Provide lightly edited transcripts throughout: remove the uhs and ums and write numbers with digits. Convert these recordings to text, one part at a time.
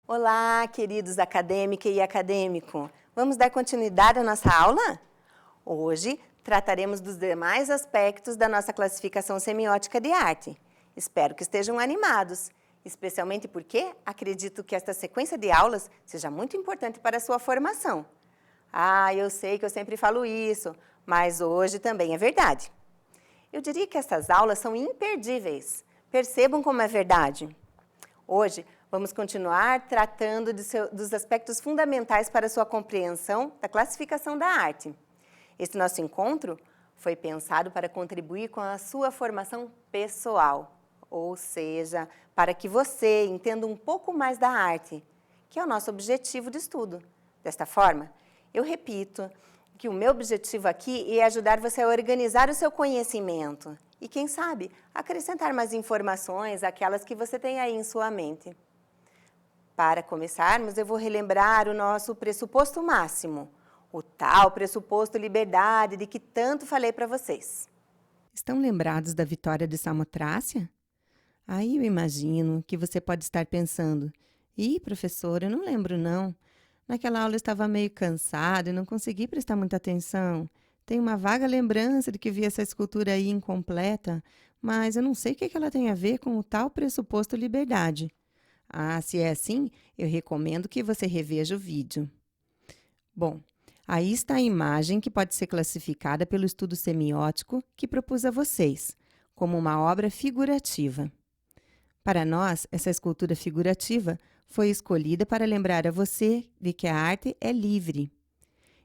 Olá, queridos acadêmica e acadêmico. Vamos dar continuidade à nossa aula? Hoje trataremos dos demais aspectos da nossa classificação semiótica de arte. Espero que estejam animados, especialmente porque acredito que esta sequência de aulas seja muito importante para a sua formação. Eu sei que eu sempre falo isso, mas hoje também é verdade. Eu diria que essas aulas são imperdíveis. Percebam como é verdade. Hoje, vamos continuar tratando dos aspectos fundamentais para a sua compreensão da classificação da arte. Este nosso encontro foi pensado para contribuir com a sua formação pessoal, ou seja, para que você entenda um pouco mais da arte, que é o nosso objetivo de estudo. Desta forma, eu repito que o meu objetivo aqui é ajudar você a organizar o seu conhecimento e, quem sabe, acrescentar mais informações àquelas que você tem aí em sua mente. Para começarmos, eu vou relembrar o nosso pressuposto máximo, o tal pressuposto liberdade de que tanto falei para vocês. Estão lembrados da vitória de Samotrácia? Aí eu imagino que você pode estar pensando, professora, eu não lembro não. Naquela aula eu estava meio cansada e não consegui prestar muita atenção. Tenho uma vaga lembrança de que vi essa escultura aí incompleta, mas eu não sei o que ela tem a ver com o tal pressuposto liberdade. Se é assim, eu recomendo que você reveja o vídeo. Bom, aí está a imagem que pode ser classificada pelo estudo semiótico que propus a vocês, como uma obra figurativa. Para nós, essa escultura figurativa foi escolhida para lembrar a você de que a arte é livre.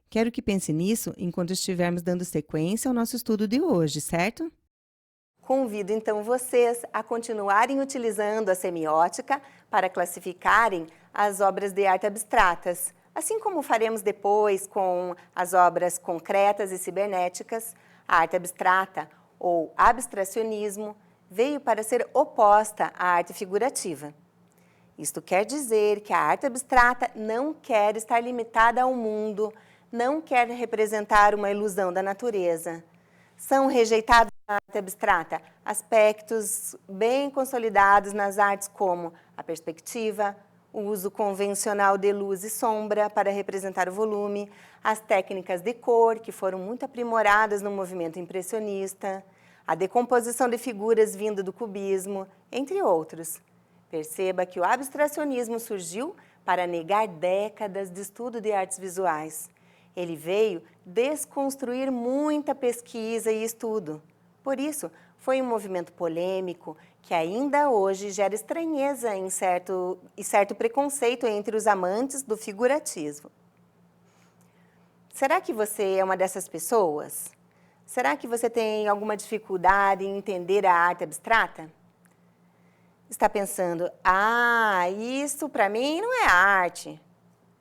Quero que pense nisso enquanto estivermos dando sequência ao nosso estudo de hoje, certo? Convido então vocês a continuarem utilizando a semiótica para classificarem as obras de arte abstratas, assim como faremos depois com as obras concretas e cibernéticas. A arte abstrata, ou abstracionismo, veio para ser oposta à arte figurativa. Isto quer dizer que a arte abstrata não quer estar limitada ao mundo, não quer representar uma ilusão da natureza. São rejeitados na arte abstrata aspectos bem consolidados nas artes como a perspectiva, o uso convencional de luz e sombra para representar o volume, as técnicas de cor, que foram muito aprimoradas no movimento impressionista, a decomposição de figuras vinda do cubismo, entre outros. Perceba que o abstracionismo surgiu para negar décadas de estudo de artes visuais. Ele veio desconstruir muita pesquisa e estudo. Por isso, foi um movimento polêmico que ainda hoje gera estranheza e certo preconceito entre os amantes do figurativo. Será que você é uma dessas pessoas? Será que você tem alguma dificuldade em entender a arte abstrata? Está pensando, isso para mim não é arte.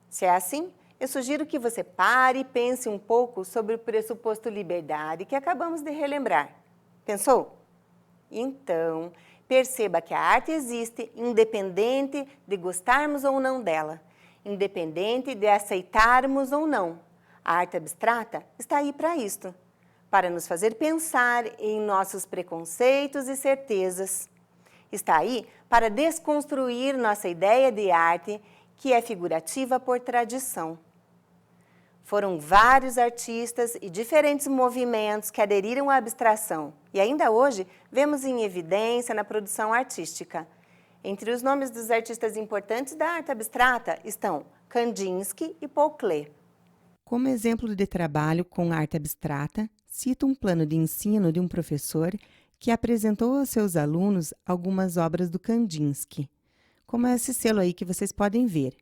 Se é assim, eu sugiro que você pare e pense um pouco sobre o pressuposto liberdade que acabamos de relembrar. Pensou? Então, perceba que a arte existe independente de gostarmos ou não dela, independente de aceitarmos ou não. A arte abstrata está aí para isto, para nos fazer pensar em nossos preconceitos e certezas. Está aí para desconstruir nossa ideia de arte, que é figurativa por tradição. Foram vários artistas e diferentes movimentos que aderiram à abstração e ainda hoje vemos em evidência na produção artística. Entre os nomes dos artistas importantes da arte abstrata estão Kandinsky e Paul Klee. Como exemplo de trabalho com arte abstrata, cito um plano de ensino de um professor que apresentou aos seus alunos algumas obras do Kandinsky, como esse selo aí que vocês podem ver.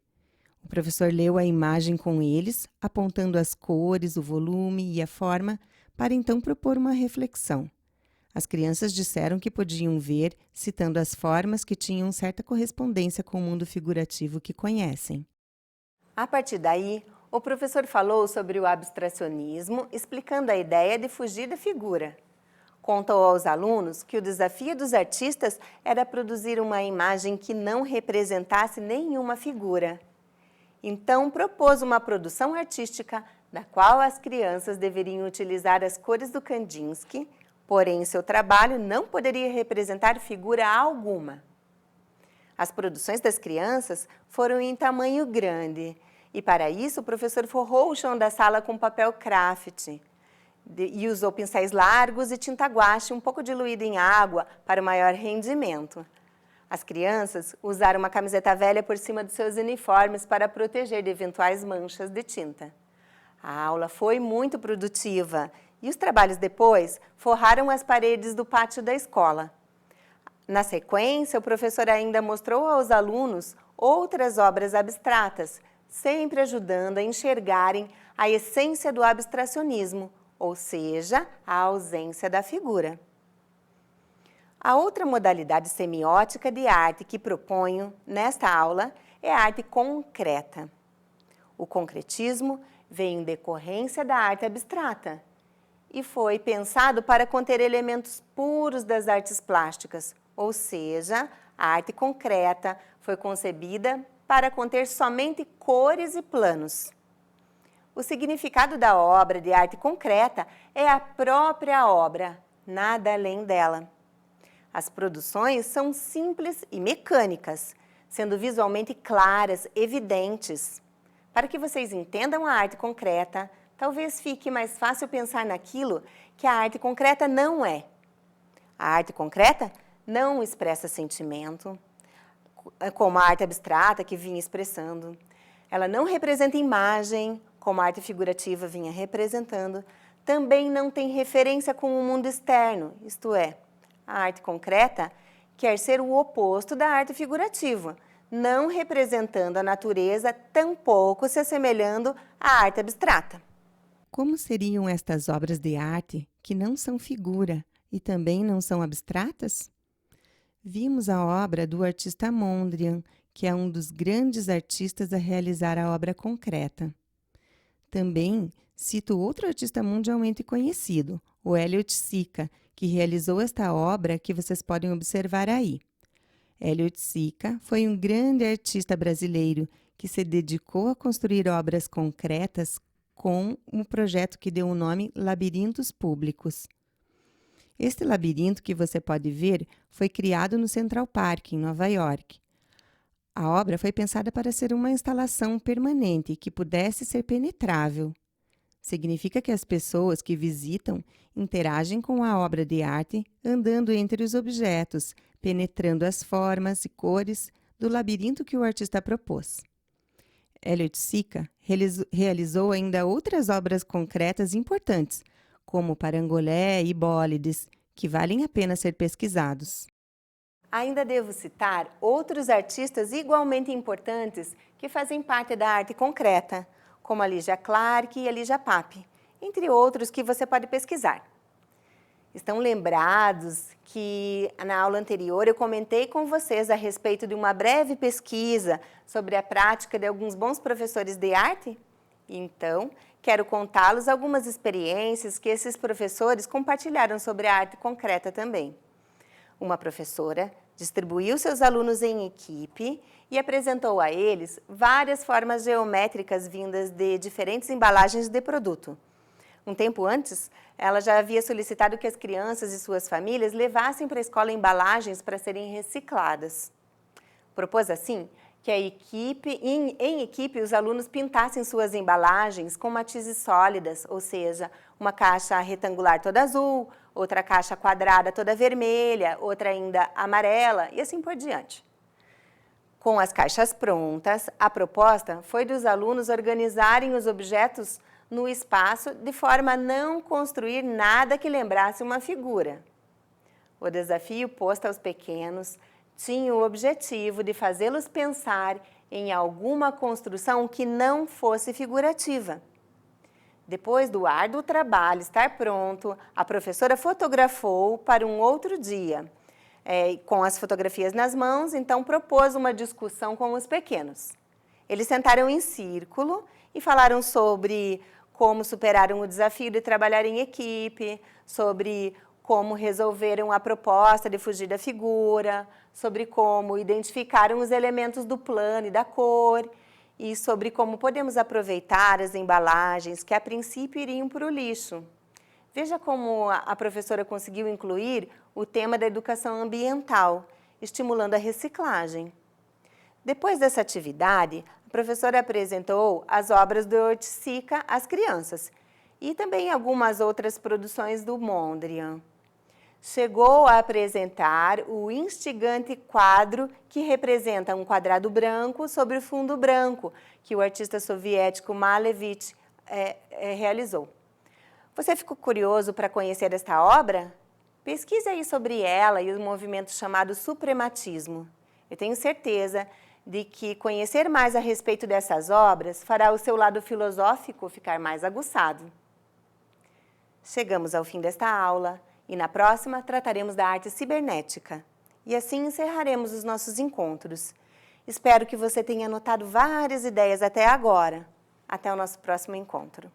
O professor leu a imagem com eles, apontando as cores, o volume e a forma, para então propor uma reflexão. As crianças disseram que podiam ver, citando as formas que tinham certa correspondência com o mundo figurativo que conhecem. A partir daí, o professor falou sobre o abstracionismo, explicando a ideia de fugir da figura. Contou aos alunos que o desafio dos artistas era produzir uma imagem que não representasse nenhuma figura. Então, propôs uma produção artística na qual as crianças deveriam utilizar as cores do Kandinsky, porém, seu trabalho não poderia representar figura alguma. As produções das crianças foram em tamanho grande e, para isso, o professor forrou o chão da sala com papel craft e usou pincéis largos e tinta guache um pouco diluída em água para maior rendimento. As crianças usaram uma camiseta velha por cima de seus uniformes para proteger de eventuais manchas de tinta. A aula foi muito produtiva e os trabalhos depois forraram as paredes do pátio da escola. Na sequência, o professor ainda mostrou aos alunos outras obras abstratas, sempre ajudando a enxergarem a essência do abstracionismo, ou seja, a ausência da figura. A outra modalidade semiótica de arte que proponho nesta aula é a arte concreta. O concretismo vem em decorrência da arte abstrata e foi pensado para conter elementos puros das artes plásticas, ou seja, a arte concreta foi concebida para conter somente cores e planos. O significado da obra de arte concreta é a própria obra, nada além dela. As produções são simples e mecânicas, sendo visualmente claras, evidentes. Para que vocês entendam a arte concreta, talvez fique mais fácil pensar naquilo que a arte concreta não é. A arte concreta não expressa sentimento, como a arte abstrata que vinha expressando. Ela não representa imagem, como a arte figurativa vinha representando. Também não tem referência com o mundo externo, isto é, a arte concreta quer ser o oposto da arte figurativa, não representando a natureza, tampouco se assemelhando à arte abstrata. Como seriam estas obras de arte que não são figura e também não são abstratas? Vimos a obra do artista Mondrian, que é um dos grandes artistas a realizar a obra concreta. Também cito outro artista mundialmente conhecido, o Elliot Sica, que realizou esta obra que vocês podem observar aí. Elliot Sica foi um grande artista brasileiro que se dedicou a construir obras concretas com um projeto que deu o nome Labirintos Públicos. Este labirinto que você pode ver foi criado no Central Park, em Nova York. A obra foi pensada para ser uma instalação permanente que pudesse ser penetrável. Significa que as pessoas que visitam interagem com a obra de arte andando entre os objetos, penetrando as formas e cores do labirinto que o artista propôs. Elliot Sica realizou ainda outras obras concretas importantes, como Parangolé e Bólides, que valem a pena ser pesquisados. Ainda devo citar outros artistas igualmente importantes que fazem parte da arte concreta, como a Lygia Clark e a Lígia Pape, entre outros que você pode pesquisar. Estão lembrados que na aula anterior eu comentei com vocês a respeito de uma breve pesquisa sobre a prática de alguns bons professores de arte? Então, quero contá-los algumas experiências que esses professores compartilharam sobre a arte concreta também. Uma professora distribuiu seus alunos em equipe e apresentou a eles várias formas geométricas vindas de diferentes embalagens de produto. Um tempo antes, ela já havia solicitado que as crianças e suas famílias levassem para a escola embalagens para serem recicladas. Propôs assim que em equipe os alunos pintassem suas embalagens com matizes sólidas, ou seja, uma caixa retangular toda azul, outra caixa quadrada toda vermelha, outra ainda amarela e assim por diante. Com as caixas prontas, a proposta foi dos alunos organizarem os objetos no espaço de forma a não construir nada que lembrasse uma figura. O desafio posto aos pequenos tinha o objetivo de fazê-los pensar em alguma construção que não fosse figurativa. Depois do árduo trabalho estar pronto, a professora fotografou para um outro dia. Com as fotografias nas mãos, então propôs uma discussão com os pequenos. Eles sentaram em círculo e falaram sobre como superaram o desafio de trabalhar em equipe, sobre como resolveram a proposta de fugir da figura, sobre como identificaram os elementos do plano e da cor, e sobre como podemos aproveitar as embalagens que a princípio iriam para o lixo. Veja como a professora conseguiu incluir o tema da educação ambiental, estimulando a reciclagem. Depois dessa atividade, a professora apresentou as obras do Oiticica às crianças e também algumas outras produções do Mondrian. Chegou a apresentar o instigante quadro que representa um quadrado branco sobre o fundo branco, que o artista soviético Malevich realizou. Você ficou curioso para conhecer esta obra? Pesquise aí sobre ela e o movimento chamado suprematismo. Eu tenho certeza de que conhecer mais a respeito dessas obras fará o seu lado filosófico ficar mais aguçado. Chegamos ao fim desta aula e na próxima trataremos da arte cibernética. E assim encerraremos os nossos encontros. Espero que você tenha anotado várias ideias até agora. Até o nosso próximo encontro.